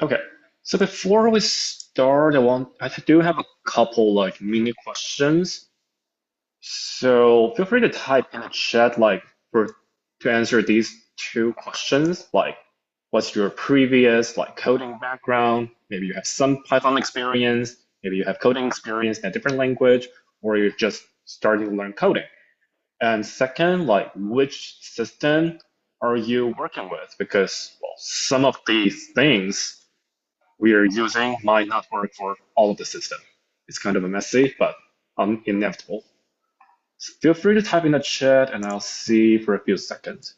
Okay, so before we start, I do have a couple like mini questions. So feel free to type in the chat like for to answer these two questions, like what's your previous like coding background? Maybe you have some Python experience, maybe you have coding experience in a different language, or you're just starting to learn coding. And second, like which system are you working with? Because well, some of these things we are using might not work for all of the system. It's kind of a messy, but inevitable. So feel free to type in the chat and I'll see for a few seconds.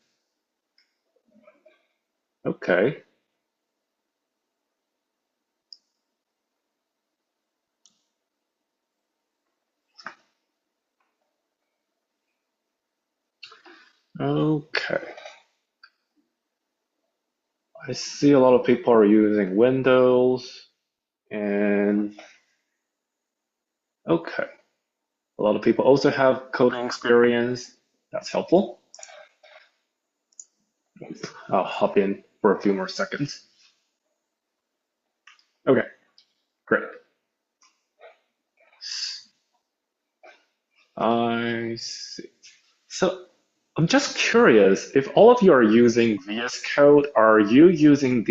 Okay. Okay. I see a lot of people are using Windows and okay. A lot of people also have coding experience. That's helpful. I'll hop in for a few more seconds. Okay, great. I see. So I'm just curious, if all of you are using VS Code, are you using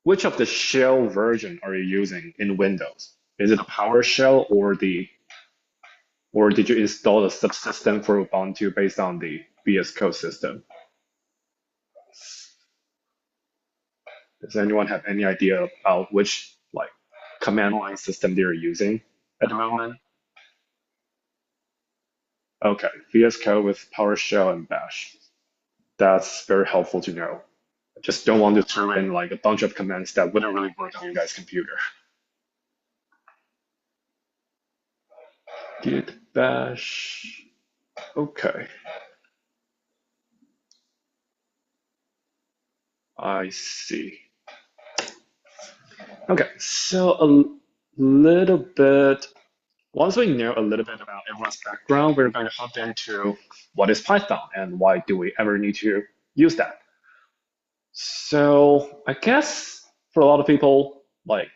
which of the shell version are you using in Windows? Is it a PowerShell or did you install the subsystem for Ubuntu based on the VS Code system? Does anyone have any idea about which like command line system they're using at the moment? Okay, VS Code with PowerShell and Bash. That's very helpful to know. I just don't want to throw in like a bunch of commands that wouldn't really work on your guys' computer. Git bash. Okay, I see. Okay, so a little bit, once we know a little bit about everyone's background, we're going to hop into what is Python and why do we ever need to use that. So I guess for a lot of people, like,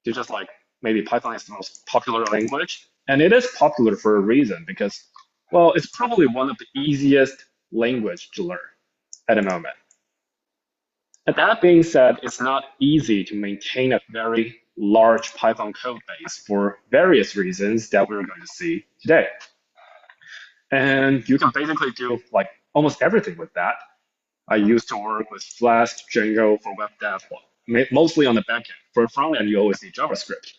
they just like maybe Python is the most popular language, and it is popular for a reason because, well, it's probably one of the easiest language to learn at the moment. And that being said, it's not easy to maintain a very large Python code base for various reasons that we're going to see today. And you can basically do like almost everything with that. I used to work with Flask, Django for web dev, well, mostly on the backend. For front end, you always need JavaScript.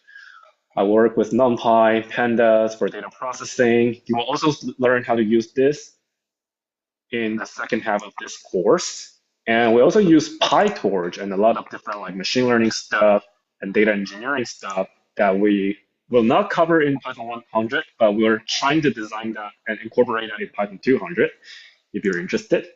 I work with NumPy, Pandas for data processing. You will also learn how to use this in the second half of this course. And we also use PyTorch and a lot of different like machine learning stuff and data engineering stuff that we will not cover in Python 100, but we're trying to design that and incorporate that in Python 200 if you're interested.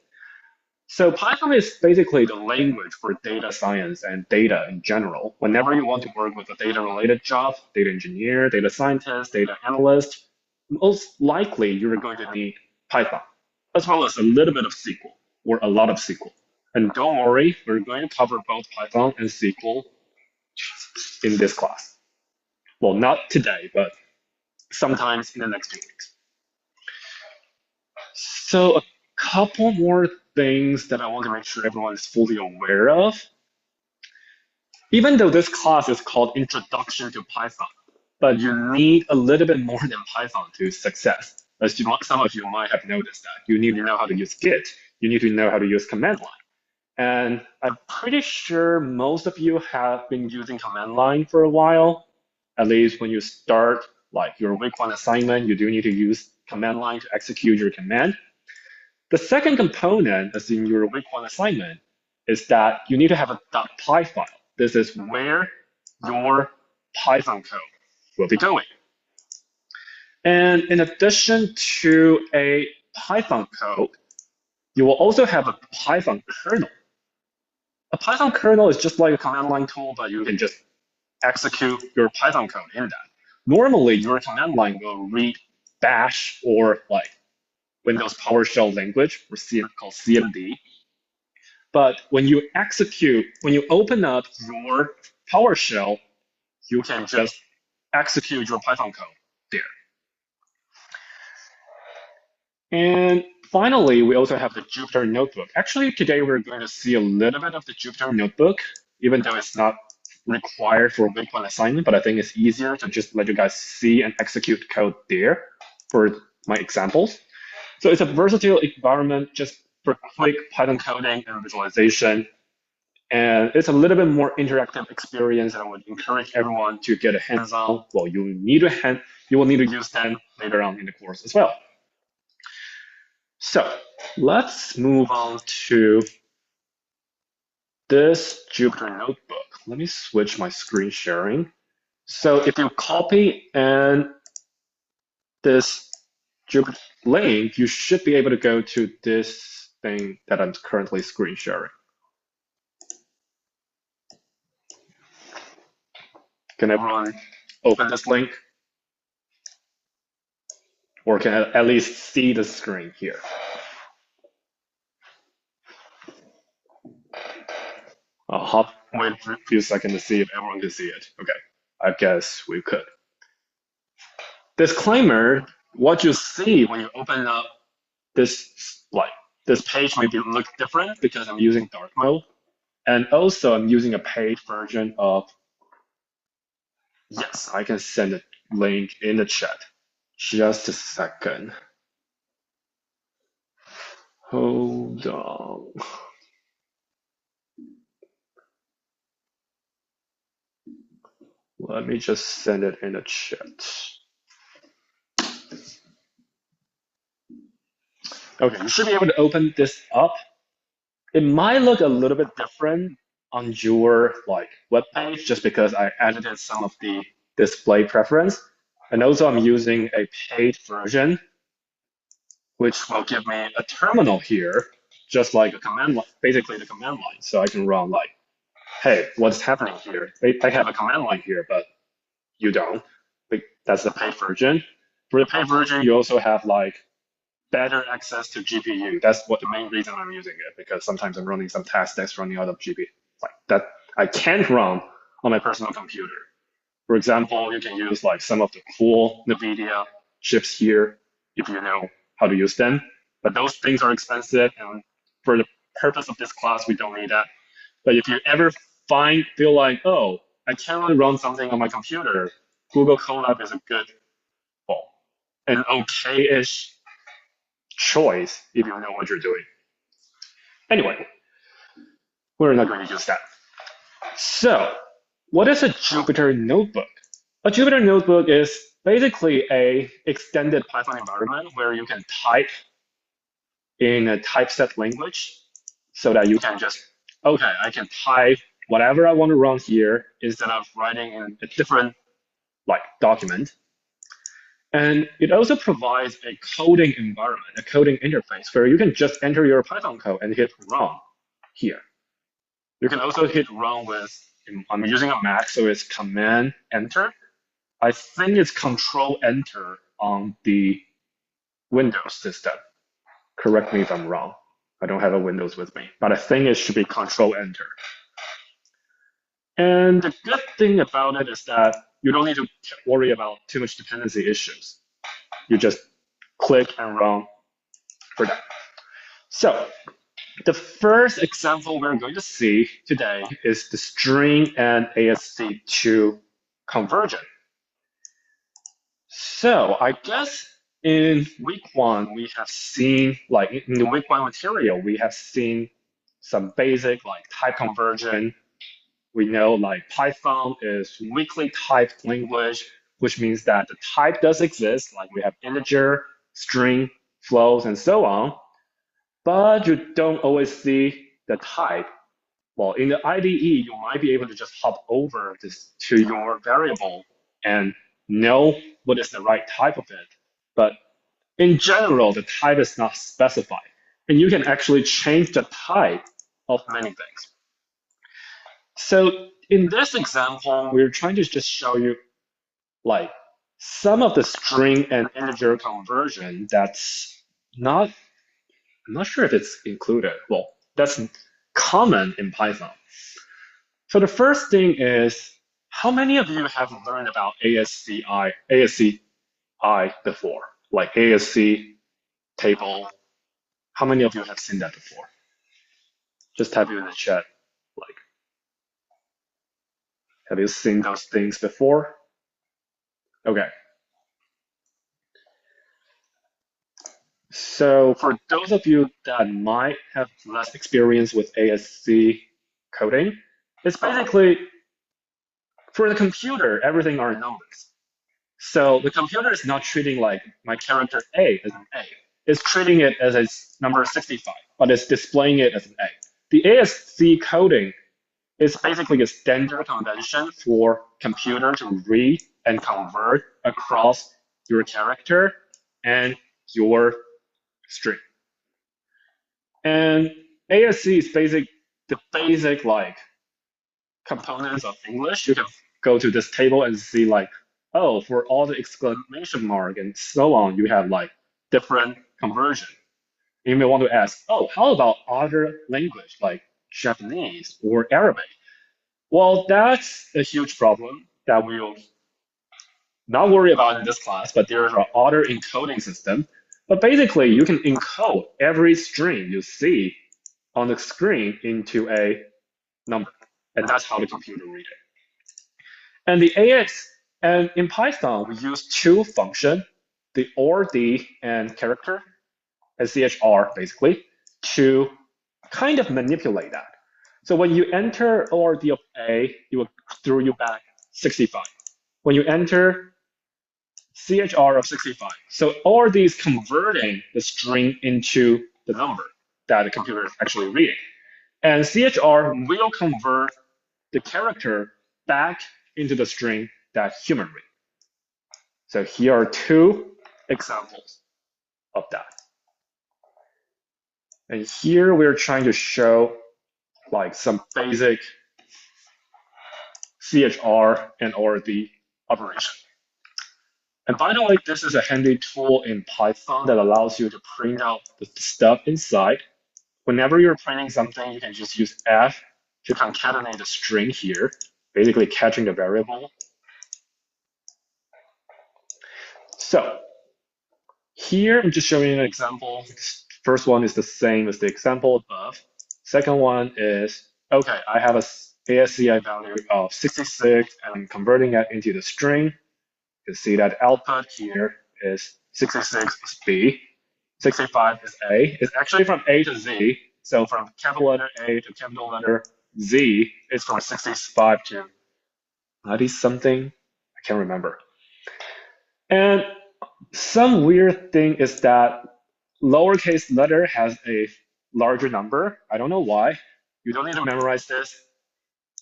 So Python is basically the language for data science and data in general. Whenever you want to work with a data-related job, data engineer, data scientist, data analyst, most likely you're going to need Python, as well as a little bit of SQL or a lot of SQL. And don't worry, we're going to cover both Python and SQL in this class. Well, not today, but sometimes in the next 2 weeks. So a couple more things that I want to make sure everyone is fully aware of. Even though this class is called Introduction to Python, but you need a little bit more than Python to success. As some of you might have noticed that you need to know how to use Git, you need to know how to use command line. And I'm pretty sure most of you have been using command line for a while. At least when you start like your week 1 assignment, you do need to use command line to execute your command. The second component, as in your week 1 assignment, is that you need to have a .py file. This is where your Python code will be going. And in addition to a Python code, you will also have a Python kernel. A Python kernel is just like a command line tool, but you can just execute your Python code in that. Normally, your command line will read bash or like Windows PowerShell language, or called CMD. But when you execute, when you open up your PowerShell, you can just execute your Python code there. And finally, we also have the Jupyter Notebook. Actually, today we're going to see a little bit of the Jupyter Notebook, even though it's not required for Week 1 assignment, but I think it's easier to just let you guys see and execute code there for my examples. So it's a versatile environment just for quick Python coding and visualization. And it's a little bit more interactive experience, and I would encourage everyone to get a hands-on. Well, you will need to use them later on in the course as well. So let's move on to this Jupyter Notebook. Let me switch my screen sharing. So if you copy and this Jupyter link, you should be able to go to this thing that I'm currently screen sharing. Can everyone open this link? Or can at least see the screen here? I'll wait for a few seconds to see if everyone can see it. Okay, I guess we could. Disclaimer, what you see when you open up this page might look different because I'm using dark mode. And also I'm using a paid version of, yes, I can send a link in the chat. Just a second. Hold on. Let me just send it in the chat. Okay, you should be able to open this up. It might look a little bit different on your web page just because I edited some of the display preference. And also I'm using a paid version, which will give me a terminal here, just like a command line, basically the command line. So I can run hey, what's happening here? I have a command line here, but you don't. That's the paid version. For the paid version, you also have better access to GPU. That's what the main reason I'm using it, because sometimes I'm running some tasks that's running out of GPU. That I can't run on my personal computer. For example, you can use some of the cool NVIDIA chips here if you know how to use them. But those things are expensive, and for the purpose of this class, we don't need that. But if you ever feel oh, I can't really run something on my computer, Google Colab is a good, well, an okay-ish choice if you know what you're doing. Anyway, we're not going to use that. So, what is a Jupyter Notebook? A Jupyter Notebook is basically a extended Python environment where you can type in a typeset language so that you can just, okay, I can type whatever I want to run here instead of writing in a different document. And it also provides a coding environment, a coding interface where you can just enter your Python code and hit run here. You can also hit run with, I'm using a Mac, so it's Command Enter. I think it's Control Enter on the Windows system. Correct me if I'm wrong. I don't have a Windows with me, but I think it should be Control Enter. And the good thing about it is that you don't need to worry about too much dependency issues. You just click and run for that. So the first example we're going to see today is the string and ASC2 conversion. So I guess in week 1, we have seen, in the week 1 material, we have seen some basic type conversion. We know Python is weakly typed language, which means that the type does exist. We have integer, string, floats, and so on. But you don't always see the type. Well, in the IDE, you might be able to just hop over this to your variable and know what is the right type of it. But in general, the type is not specified. And you can actually change the type of many things. So in this example, we're trying to just show you some of the string and integer conversion that's not, I'm not sure if it's included. Well, that's common in Python. So the first thing is, how many of you have learned about ASCI before? Like ASC table. How many of you have seen that before? Just type it in the chat. Like, have you seen those things before? Okay. So for those of you that might have less experience with ASC coding, it's basically for the computer, everything are numbers. So the computer is not treating like my character A as an A. It's treating it as a number 65, but it's displaying it as an A. The ASC coding is basically a standard convention for computer to read and convert across your character and your string. And ASC is the basic like components of English. You can go to this table and see like, oh, for all the exclamation mark and so on, you have like different conversion. You may want to ask, oh, how about other language like Japanese or Arabic? Well, that's a huge problem that we'll not worry about in this class, but there are other encoding systems. But basically, you can encode every string you see on the screen into a number, and that's how the computer reads it. And the AX, and in Python, we use two functions, the ORD and character, and CHR basically, to kind of manipulate that. So when you enter ORD of A, it will throw you back 65. When you enter CHR of 65, so ORD is converting the string into the number that the computer is actually reading. And CHR will convert the character back into the string that human read. So here are two examples of that. And here we're trying to show like some basic CHR and ORD operation. And by the way, this is a handy tool in Python that allows you to print out the stuff inside. Whenever you're printing something, you can just use F to concatenate the string here, basically catching the variable. So here I'm just showing you an example. First one is the same as the example above. Second one is, okay, I have a ASCII value of 66 and I'm converting that into the string. You can see that output here is 66 is B, 65 is A. It's actually from A to Z. So from capital letter A to capital letter Z, it's from 65 to 90 something. I can't remember. And some weird thing is that lowercase letter has a larger number. I don't know why. You don't need to memorize this.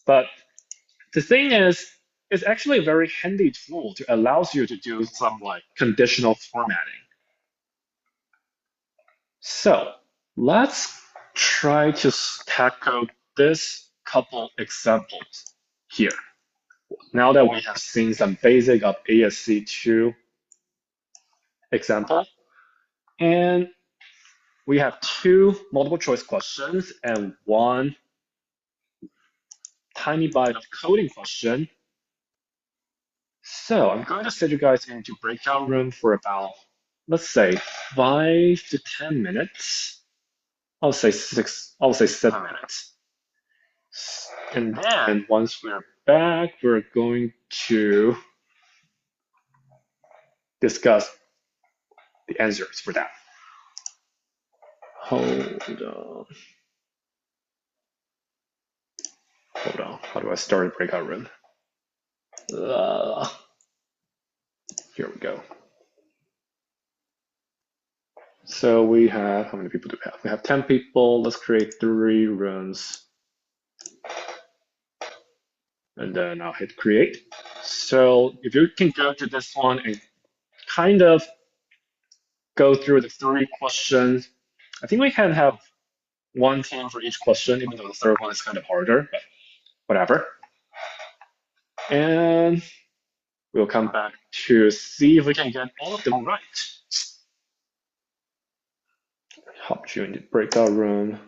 But the thing is, it's actually a very handy tool to allows you to do some like conditional formatting. So let's try to tackle this couple examples here. Now that we have seen some basic of ASC2 example, and we have two multiple choice questions and one tiny bite of coding question. So I'm going to set you guys into breakout room for about, let's say 5 to 10 minutes. I'll say 7 minutes. And then once we're back, we're going to discuss the answers for that. Hold on. How do I start a breakout room? Here we go. So we have, how many people do we have? We have 10 people. Let's create 3 rooms. And then I'll hit create. So if you can go to this one and kind of go through the 3 questions, I think we can have one team for each question, even though the third one is kind of harder, but whatever. And we'll come back to see if we can get all of them right. Hop you in the breakout room.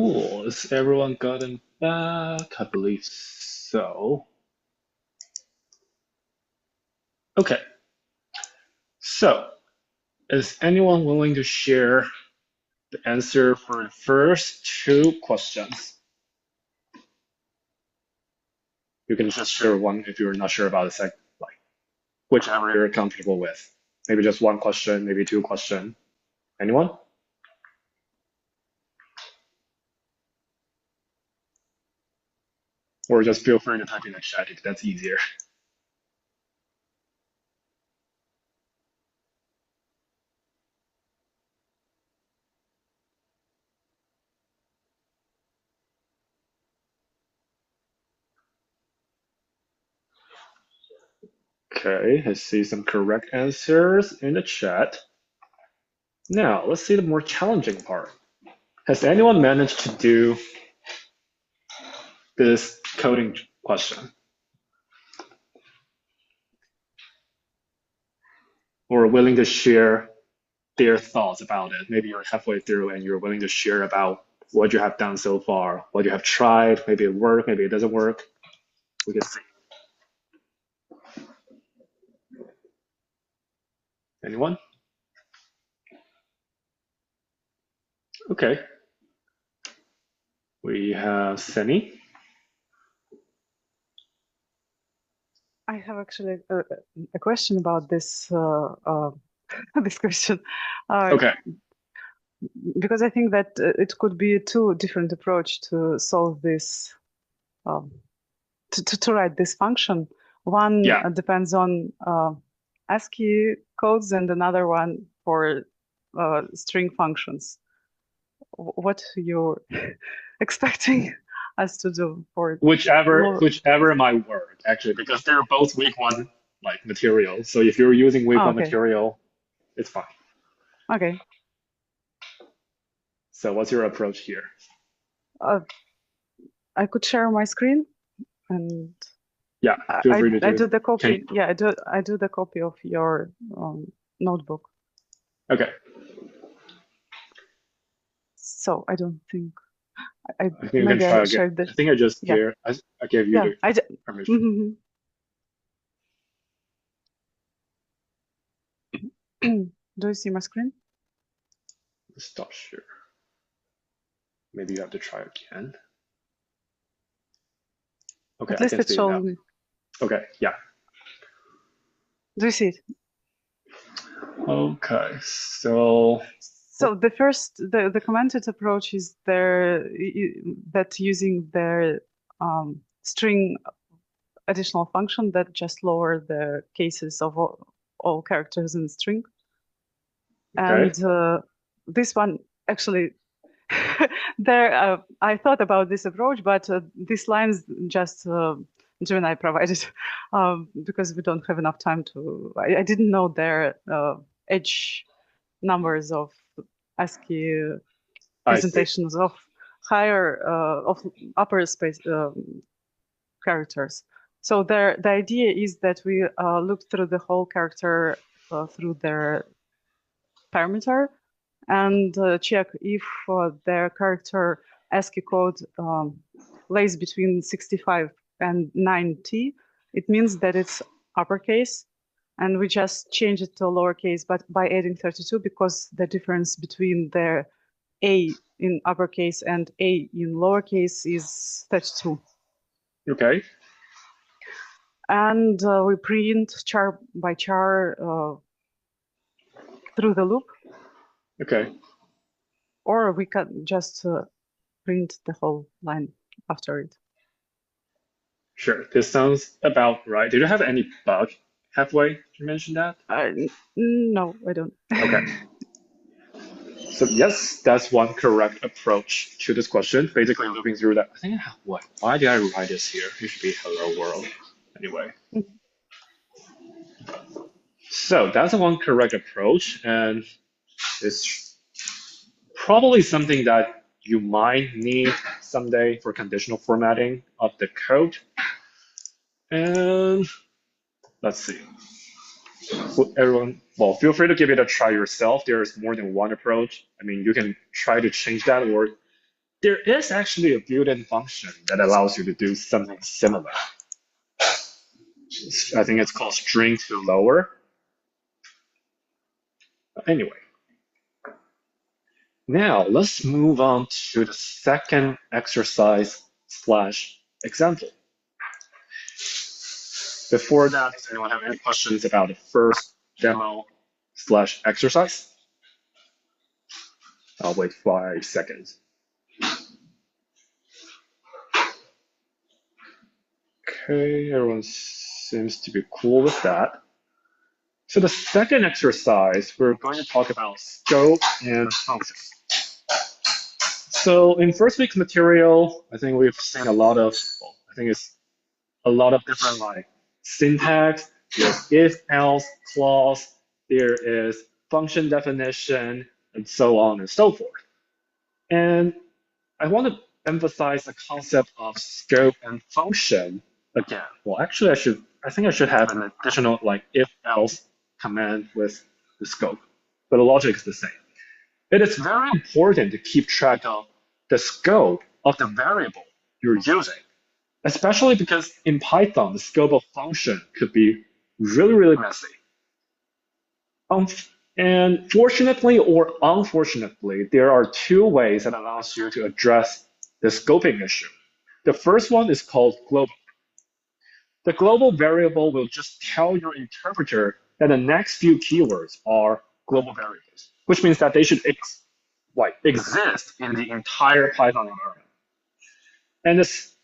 Cool. Is everyone gotten back? I believe so. Okay. So, is anyone willing to share the answer for the first two questions? You can just share one if you're not sure about the second, like whichever you're comfortable with. Maybe just one question, maybe two questions. Anyone? Or just feel free to type in the chat if that's easier. Okay, I see some correct answers in the chat. Now, let's see the more challenging part. Has anyone managed to do this coding question? Or willing to share their thoughts about it? Maybe you're halfway through and you're willing to share about what you have done so far, what you have tried. Maybe it worked, maybe it doesn't work. We can see. Anyone? Okay. We have Seni. I have actually a question about this this question. Okay. Because I think that it could be two different approach to solve this, um, to write this function. One Yeah. depends on ASCII codes and another one for string functions. What you're expecting us to do for Whichever might work, actually, because they're both week 1 like material. So if you're using week Oh, one okay. material, it's fine. Okay. So what's your approach here? I could share my screen and Yeah, feel free to I do do it. the copy. Can Yeah, I do the copy of your notebook. Okay. So I don't think I I think you can maybe I try again. shared the I think I just yeah gave I gave you yeah the I permission. do you see my screen? Stop share. Maybe you have to try again. Okay, At I least can it see it now. showed me. Okay, yeah. Do you see it? Okay, so So the first the commented approach is that using their string additional function that just lower the cases of all characters in the string. okay. And this one actually there I thought about this approach, but these lines just Gemini provided because we don't have enough time to. I didn't know their edge numbers of ASCII I see. presentations of higher of upper space characters. So the idea is that we look through the whole character through their parameter and check if their character ASCII code lays between 65 and 90. It means that it's uppercase, and we just change it to lowercase, but by adding 32 because the difference between their A in uppercase and A in lowercase is 32. Okay. And we print char by char through the loop. Okay. Or we can just print the whole line after it. Sure. This sounds about right. Did you have any bug halfway? Did you mention that? No, I don't. Okay. So yes, that's one correct approach to this question. Basically looping through that. I think what? Why did I write this here? It should be hello world. Anyway. So that's one correct approach, and it's probably something that you might need someday for conditional formatting of the code. And let's see. So everyone, well, feel free to give it a try yourself. There is more than one approach. I mean, you can try to change that, or There is actually a built-in function that allows you to do something similar. I think it's called string to lower. Anyway, now let's move on to the second exercise slash example. Before that, does anyone have any questions about the first demo slash exercise? I'll wait 5 seconds. Okay, everyone seems to be cool with that. So the second exercise, we're going to talk about scope and functions. So in first week's material, I think we've seen a lot of, well, I think it's a lot of different like syntax. There's if, else, clause. There is function definition, and so on and so forth. And I want to emphasize the concept of scope and function again. Well, actually, I think I should have an additional like if else command with the scope, but the logic is the same. It is very important to keep track of the scope of the variable you're using, especially because in Python, the scope of function could be really, really messy. And fortunately or unfortunately, there are two ways that allows you to address the scoping issue. The first one is called global. The global variable will just tell your interpreter that the next few keywords are global variables, which means that they should exist in the entire Python environment. And this,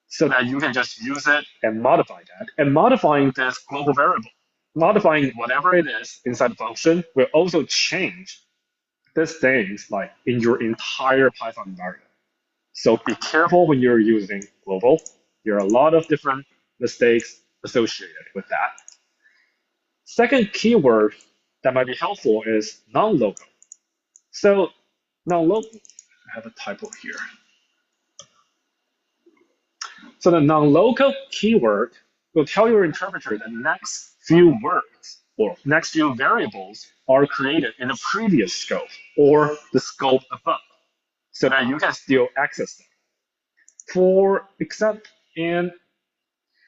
so that you can just use it and modify that. And modifying this global variable, modifying whatever it is inside the function will also change these things like in your entire Python environment. So be careful when you're using global. There are a lot of different mistakes associated with that. Second keyword that might be helpful is non-local. So non-local, I have a typo here. So the non-local keyword will tell your interpreter the next few words or next few variables are created in the previous scope or the scope above, so that you can still access them. And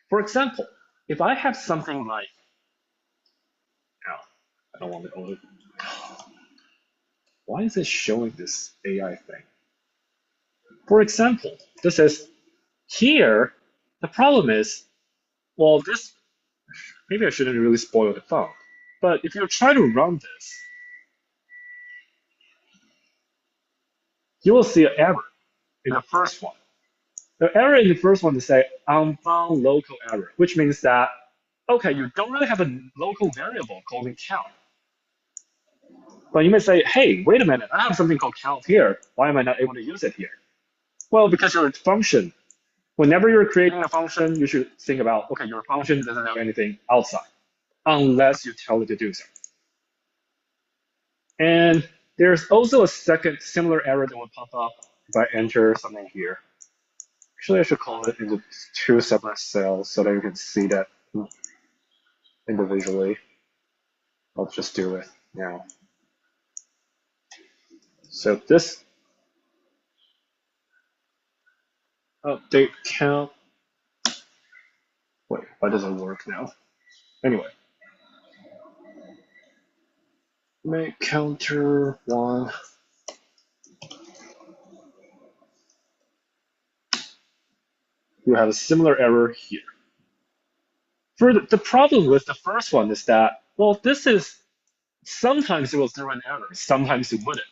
for example, if I have something like, oh, I don't want to. Why is it showing this AI thing? For example, this is here. The problem is, well, this maybe I shouldn't really spoil the fun. But if you try to run this, you will see an error in the first one. The error in the first one is say unbound local error, which means that, okay, you don't really have a local variable called count. But you may say, hey, wait a minute, I have something called count here. Why am I not able to use it here? Well, because your function, whenever you're creating a function, you should think about, okay, your function doesn't have anything outside, unless you tell it to do so. And there's also a second similar error that will pop up if I enter something here. Actually, I should call it into two separate cells so that you can see that individually. I'll just do it now. So this update count. Wait, why doesn't it work now? Anyway, make counter 1. You have a similar error here. For the problem with the first one is that, well, this is sometimes it will throw an error, sometimes it wouldn't.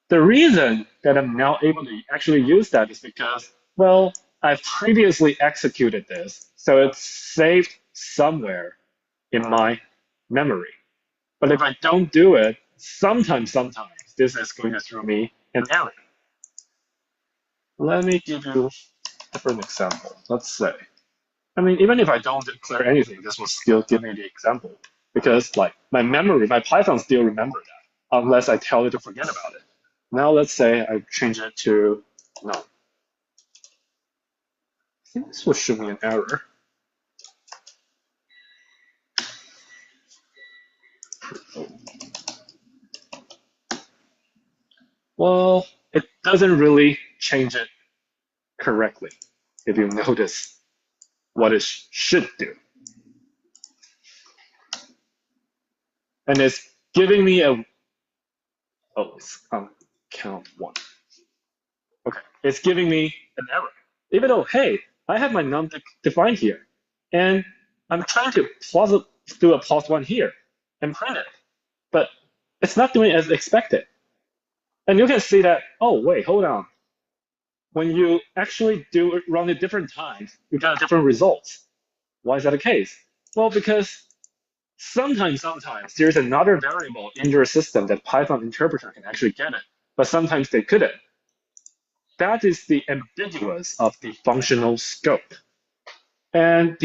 The reason that I'm now able to actually use that is because, well, I've previously executed this, so it's saved somewhere in my memory. But if I don't do it, sometimes this is going to throw me an error. Let me give you a different example. Let's say, I mean, even if I don't declare anything, this will still give me the example because like my memory, my Python still remember that unless I tell it to forget about it. Now let's say I change it to none. I think this will show me an error. Well, it doesn't really change it correctly if you notice what it should do. And it's giving me a, oh, it's count one. Okay, it's giving me an error. Even though, hey, I have my num defined here, and I'm trying to do a plus one here and print it, but it's not doing as expected. And you can see that, oh, wait, hold on. When you actually do run it different times, you get different results. Why is that the case? Well, because sometimes there's another variable in your system that Python interpreter can actually get it, but sometimes they couldn't. That is the ambiguous of the functional scope. And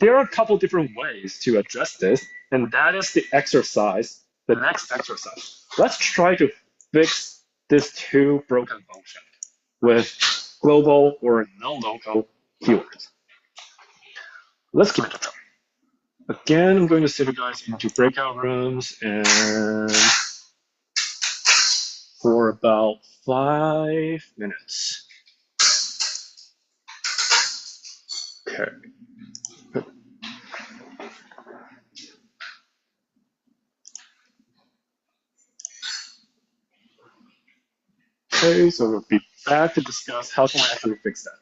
there are a couple different ways to address this, and that is the exercise, the next exercise. Let's try to fix these two broken functions with global or non-local keywords. Let's give it a try. Again, I'm going to send you guys into breakout rooms and for about 5 minutes. Okay. Okay, so we'll be back to discuss how can I actually fix that.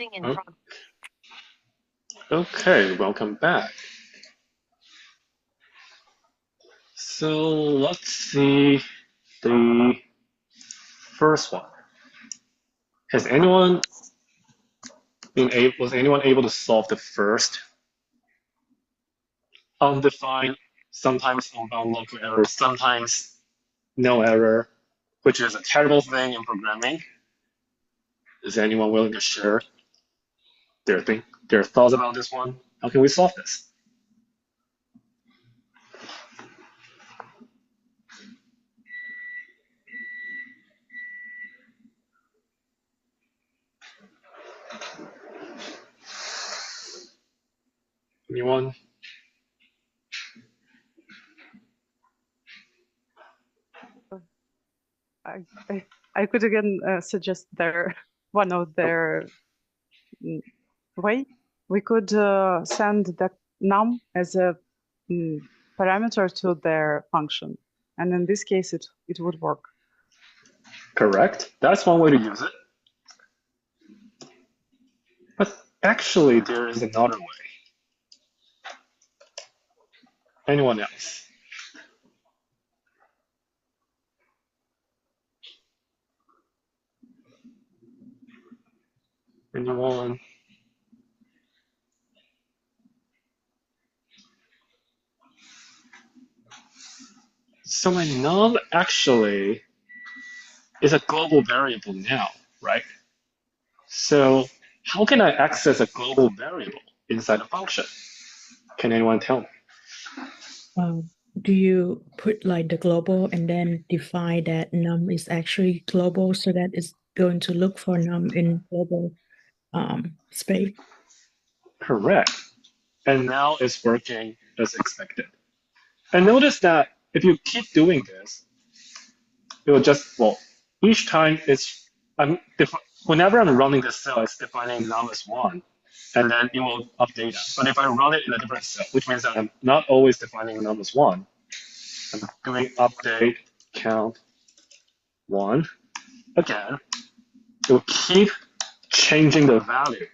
Oh, okay, welcome back. So let's see the first one. Has anyone was anyone able to solve the first undefined, sometimes unbound local error, sometimes no error, which is a terrible thing in programming? Is anyone willing to share their thoughts about this one? How can we solve this? Anyone? I, I could again suggest one of their way. We could send the num as a parameter to their function, and in this case, it would work. Correct. That's one way to use it. But actually, there is another way. Anyone else? Anyone? So my num actually is a global variable now, right? So how can I access a global variable inside a function? Can anyone tell me? Do you put like the global and then define that num is actually global so that it's going to look for num in global space? Correct. And now it's working as expected. And notice that if you keep doing this, it will just, well, each time whenever I'm running this cell, it's defining num as one, and then it will update that. But if I run it in a different cell, which means that I'm not always defining num as one, I'm doing update count one again, it will keep changing the value.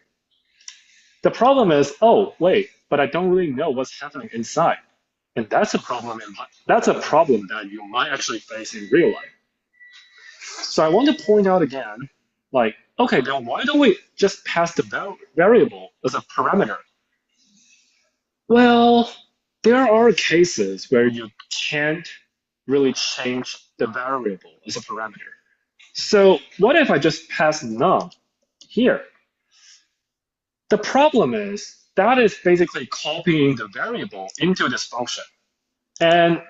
The problem is, oh wait, but I don't really know what's happening inside, and that's a problem. That's a problem that you might actually face in real life. So I want to point out again, like, okay, then why don't we just pass the variable as a parameter? Well, there are cases where you can't really change the variable as a parameter. So what if I just pass num here? The problem is that is basically copying the variable into this function. And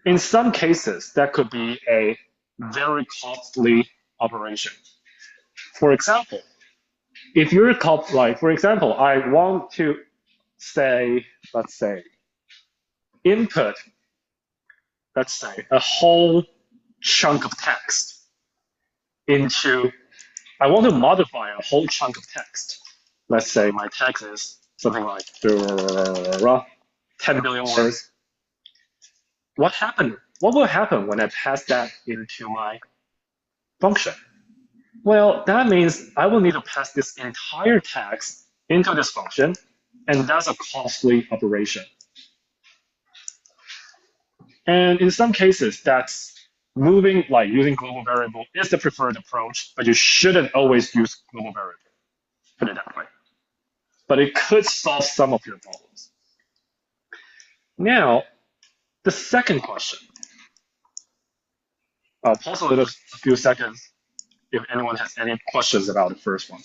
in some cases, that could be a very costly operation. For example, if you're like, for example, I want to say, let's say, input, let's say, a whole chunk of text into, I want to modify a whole chunk of text. Let's say my text is something like 10 billion words. What will happen when I pass that into my function? Well, that means I will need to pass this entire text into this function, and that's a costly operation. And in some cases, that's moving, like using global variable is the preferred approach, but you shouldn't always use global variable, put it that way. But it could solve some of your problems. Now, the second question. I'll pause a few seconds if anyone has any questions about the first one.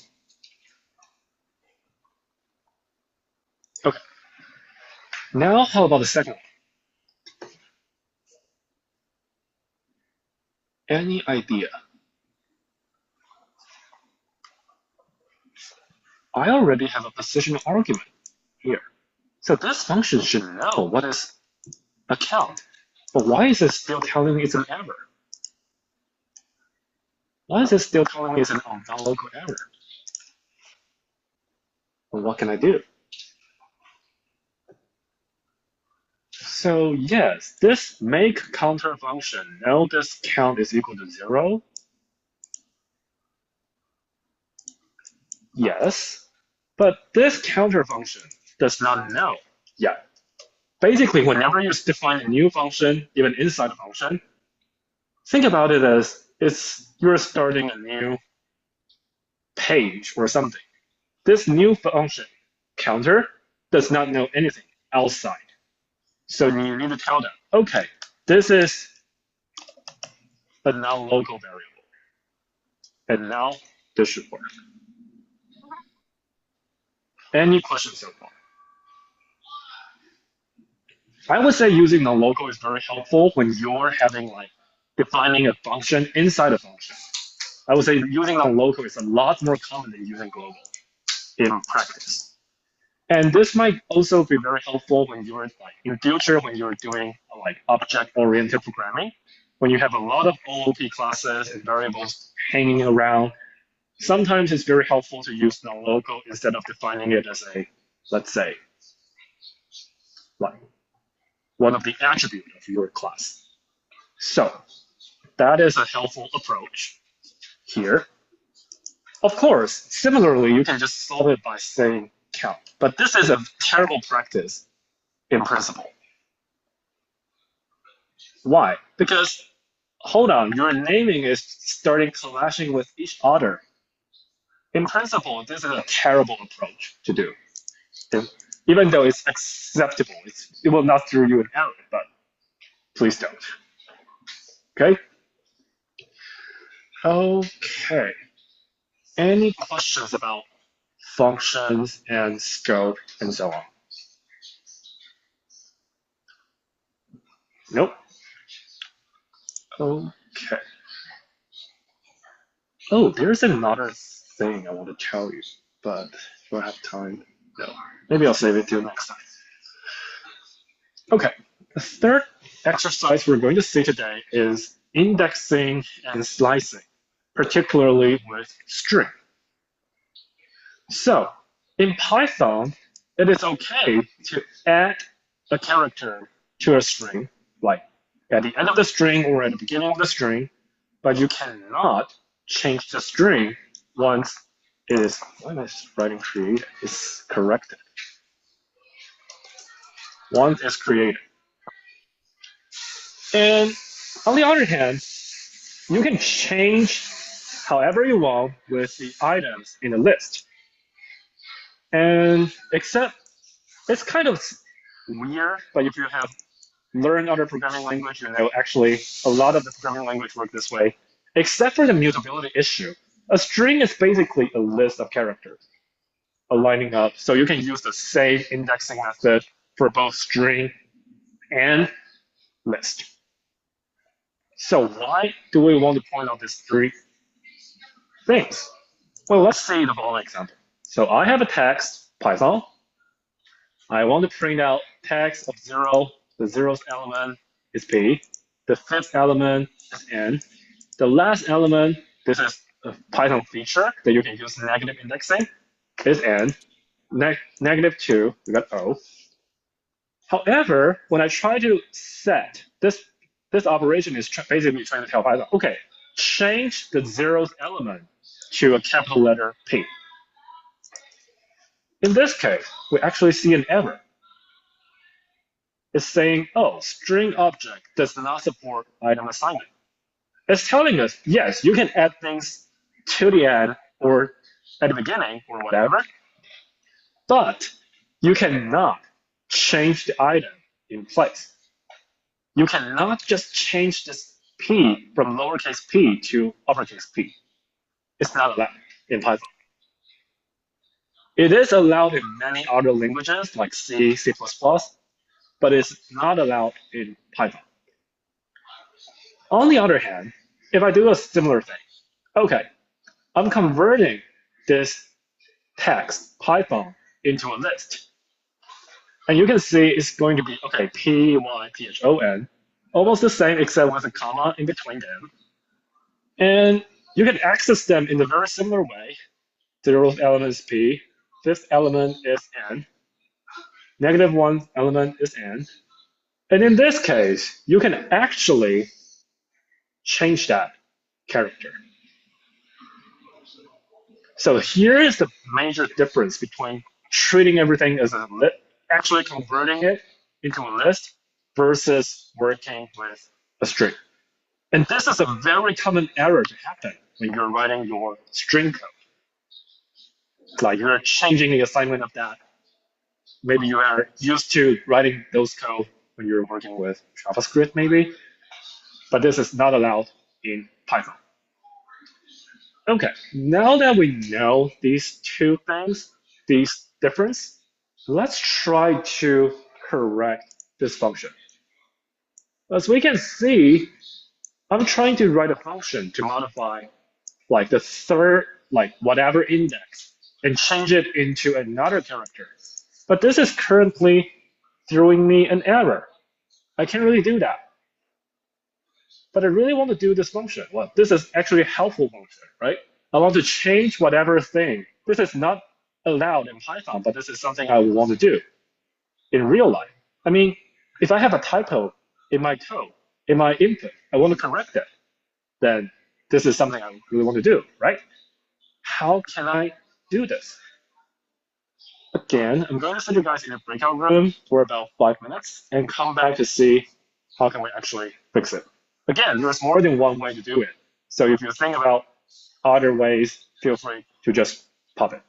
Okay. Now, how about the second one? Any idea? I already have a positional argument here. So this function should know what is a count. But why is it still telling me it's an error? Why is it still telling me it's an unbound local error? Well, what can I do? So yes, this make counter function, now this count is equal to 0. Yes, but this counter function does not know yet. Basically, whenever you define a new function, even inside a function, think about it as you're starting a new page or something. This new function, counter, does not know anything outside. So you need to tell them, okay, this is a non-local variable. And now this should work. Any questions so far? I would say using non-local is very helpful when you're having like defining a function inside a function. I would say using non-local is a lot more common than using global in practice. And this might also be very helpful when you're like in future when you're doing like object-oriented programming, when you have a lot of OOP classes and variables hanging around. Sometimes it's very helpful to use non-local instead of defining it as a, let's say, like one of the attributes of your class. So that is a helpful approach here. Of course, similarly, you can just solve it by saying count, but this is a terrible practice in principle. Why? Because, hold on, your naming is starting clashing with each other. In principle, this is a terrible approach to do. Even though it's acceptable, it will not throw you an error, but please don't. Okay? Okay. Any questions about functions and scope and so on? Nope. Okay. Oh, there's another thing I want to tell you, but do I have time? No. Maybe I'll save it till next time. Okay. The third exercise we're going to see today is indexing and slicing, particularly with string. So in Python, it is okay to add a character to a string, like at the end of the string or at the beginning of the string, but you cannot change the string once it is, why am I writing created? It's corrected. Once it's created. And on the other hand, you can change however you want with the items in the list. And except it's kind of weird, but if you have learned other programming language, you know actually a lot of the programming language work this way. Except for the mutability issue, a string is basically a list of characters aligning up. So you can use the same indexing method for both string and list. So why do we want to point out these three things? Well, let's see the following example. So I have a text, Python. I want to print out text of 0. The 0th element is p. The 5th element is n. The last element, this is a Python feature that you can use negative indexing, is n. -2, we got o. However, when I try to set this operation is basically trying to tell Python, okay, change the 0th element to a capital letter P. In this case, we actually see an error. It's saying, oh, string object does not support item assignment. It's telling us, yes, you can add things to the end or at the beginning or whatever, but you cannot change the item in place. You cannot just change this p from lowercase p to uppercase p. It's not allowed in Python. It is allowed in many other languages like C, C++, but it's not allowed in Python. On the other hand, if I do a similar thing, okay, I'm converting this text, Python, into a list. And you can see it's going to be, okay, P-Y-T-H-O-N, almost the same except with a comma in between them. And you can access them in a very similar way. 0th element is P, 5th element is N, -1 element is N. And in this case, you can actually change that character. So here is the major difference between treating everything as a list, actually converting it into a list versus working with a string. And this is a very common error to happen when you're writing your string code. It's like you're changing the assignment of that. Maybe you are used to writing those code when you're working with JavaScript, maybe, but this is not allowed in Python. Okay, now that we know these two things, these difference, let's try to correct this function. As we can see, I'm trying to write a function to modify like the third, like whatever index, and change it into another character. But this is currently throwing me an error. I can't really do that. But I really want to do this function. Well, this is actually a helpful function, right? I want to change whatever thing. This is not allowed in Python, but this is something I would want to do in real life. I mean, if I have a typo in my code, in my input, I want to correct it, then this is something I really want to do, right? How can I do this? Again, I'm going to send you guys in a breakout room for about 5 minutes and come back to see how can we actually fix it. Again, there's more than one way to do it. So if you think about other ways, feel free to just pop it.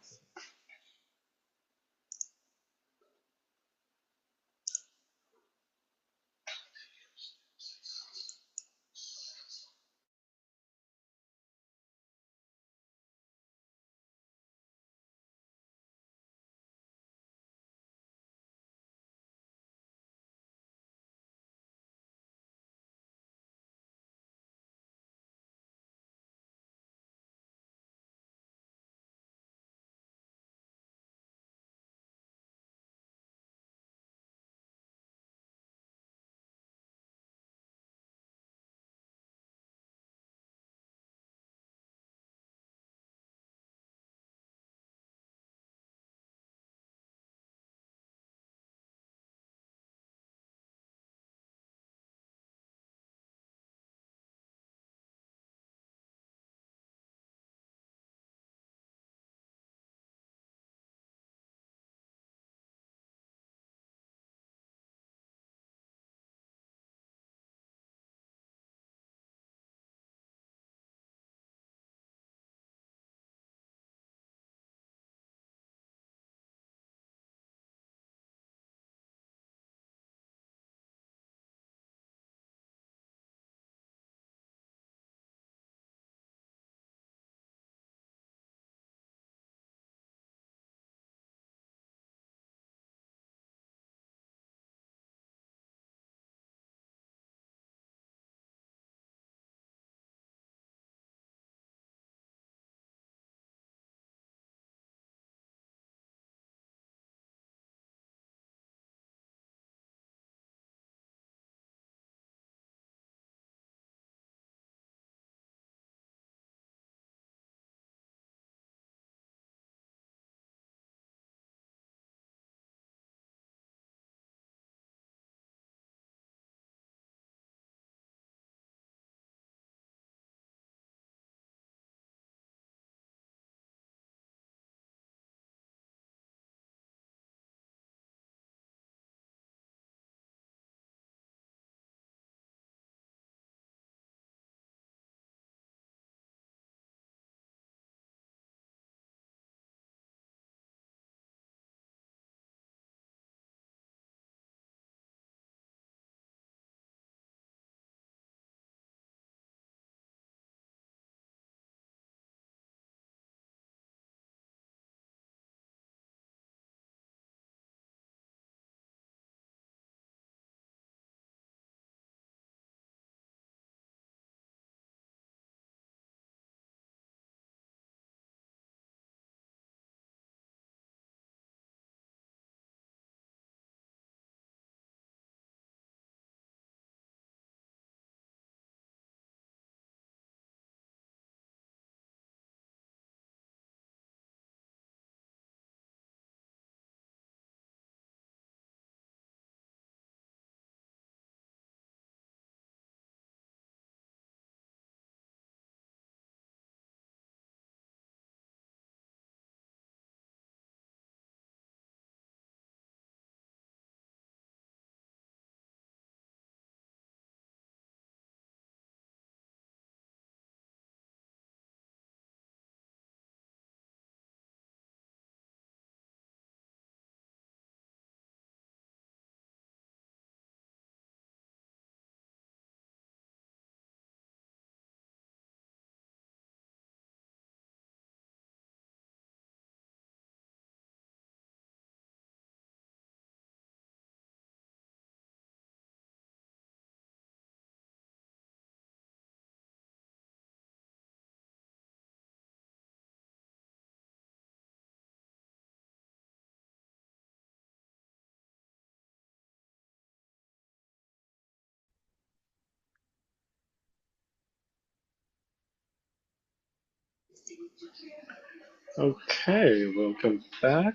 Okay, welcome back.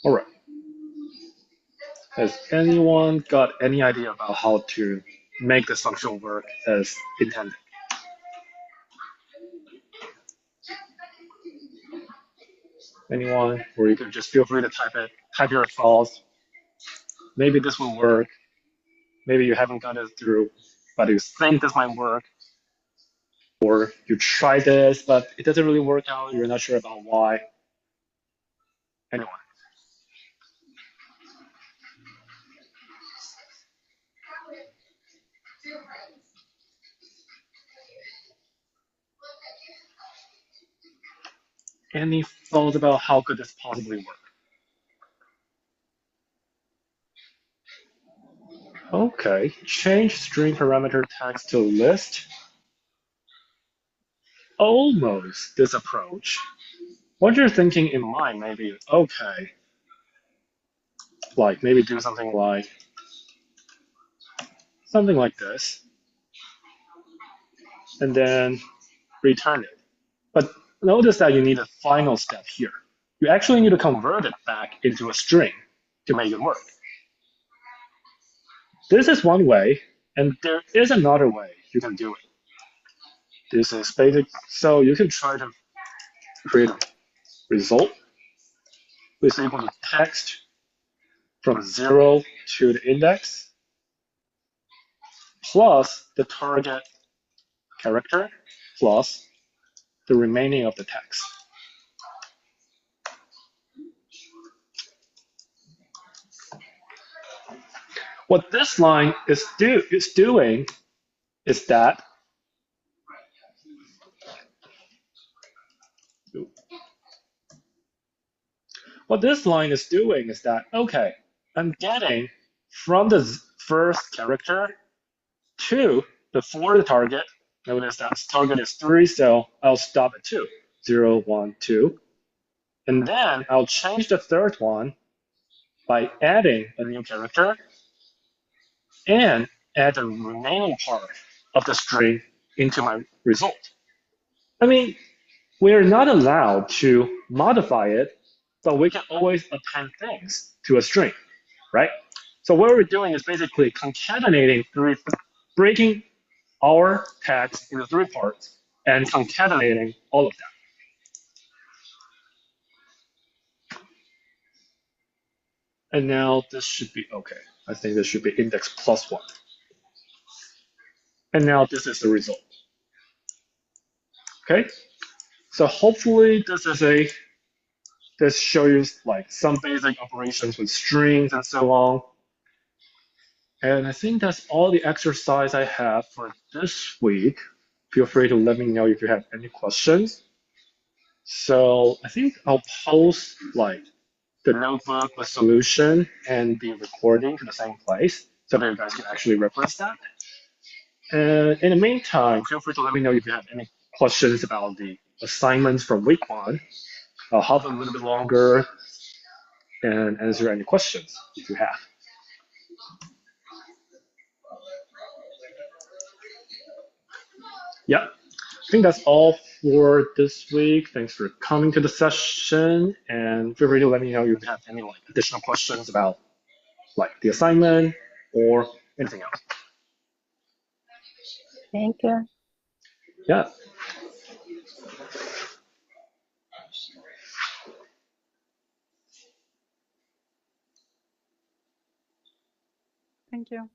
All right. Has anyone got any idea about how to make this function work as intended? Anyone? Or you can just feel free to type your thoughts. Maybe this will work. Maybe you haven't got it through, but you think this might work. Or you try this, but it doesn't really work out. You're not sure about why. Anyone? Any thoughts about how could this possibly work? Okay, change string parameter text to list. Almost this approach. What you're thinking in mind maybe, okay, like maybe do something like this, and then return it. But notice that you need a final step here. You actually need to convert it back into a string to make it work. This is one way, and there is another way you can do it. This is basic, so you can try to create a result which is equal to text from 0 to the index plus the target character plus the remaining of the text. What this line is doing is that okay, I'm getting from the first character to before the target. Notice that target is 3, so I'll stop at 2. 0, 1, 2. And then I'll change the third one by adding a new character and add the remaining part of the string into my result. I mean, we're not allowed to modify it, but we can always append things to a string, right? So what we're doing is basically concatenating breaking our text into 3 parts and concatenating all of them. And now this should be okay. I think this should be index plus 1. And now this is the result. Okay, so hopefully this shows like some basic operations with strings and so on. And I think that's all the exercise I have for this week. Feel free to let me know if you have any questions. So I think I'll post like the notebook, the solution, and the recording to the same place so that you guys can actually reference that. And in the meantime, feel free to let me know if you have any questions about the assignments from week 1. I'll have a little bit longer and answer any questions if you have. Yeah, I think that's all for this week. Thanks for coming to the session, and feel free to let me know if you have any like additional questions about like the assignment or anything else. Thank you. Yeah. Thank you.